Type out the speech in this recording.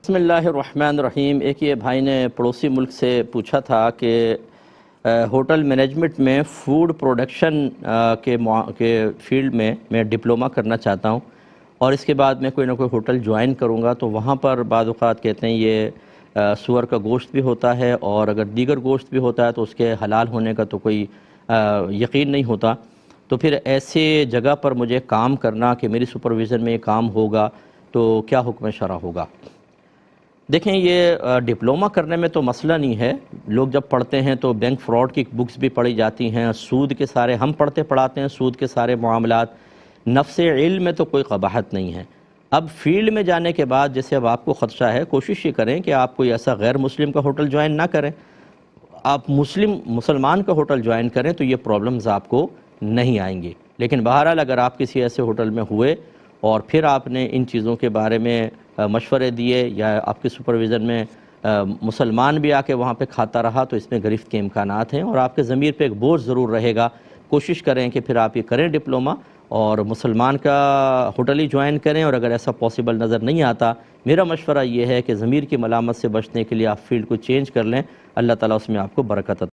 بسم اللہ الرحمن الرحیم۔ ایک یہ بھائی نے پڑوسی ملک سے پوچھا تھا کہ ہوٹل مینجمنٹ میں فوڈ پروڈکشن کے فیلڈ میں میں ڈپلومہ کرنا چاہتا ہوں، اور اس کے بعد میں کوئی نہ کوئی ہوٹل جوائن کروں گا، تو وہاں پر بعض اوقات کہتے ہیں یہ سور کا گوشت بھی ہوتا ہے، اور اگر دیگر گوشت بھی ہوتا ہے تو اس کے حلال ہونے کا تو کوئی یقین نہیں ہوتا۔ تو پھر ایسے جگہ پر مجھے کام کرنا کہ میری سپرویژن میں یہ کام ہوگا، تو کیا حکم شرع ہوگا؟ دیکھیں، یہ ڈپلومہ کرنے میں تو مسئلہ نہیں ہے۔ لوگ جب پڑھتے ہیں تو بینک فراڈ کی بکس بھی پڑھی جاتی ہیں، سود کے سارے ہم پڑھاتے ہیں، سود کے سارے معاملات۔ نفس علم میں تو کوئی قباحت نہیں ہے۔ اب فیلڈ میں جانے کے بعد جیسے اب آپ کو خدشہ ہے، کوشش یہ کریں کہ آپ کوئی ایسا غیر مسلم کا ہوٹل جوائن نہ کریں، آپ مسلمان کا ہوٹل جوائن کریں تو یہ پرابلمز آپ کو نہیں آئیں گی۔ لیکن بہرحال اگر آپ کسی ایسے ہوٹل میں ہوئے اور پھر آپ نے ان چیزوں کے بارے میں مشورے دیے، یا آپ کے سپرویژن میں مسلمان بھی آ کے وہاں پہ کھاتا رہا، تو اس میں گرفت کے امکانات ہیں، اور آپ کے ضمیر پہ ایک بوجھ ضرور رہے گا۔ کوشش کریں کہ پھر آپ یہ کریں ڈپلومہ، اور مسلمان کا ہوٹل ہی جوائن کریں، اور اگر ایسا پاسبل نظر نہیں آتا، میرا مشورہ یہ ہے کہ ضمیر کی ملامت سے بچنے کے لیے آپ فیلڈ کو چینج کر لیں۔ اللہ تعالیٰ اس میں آپ کو برکت عطا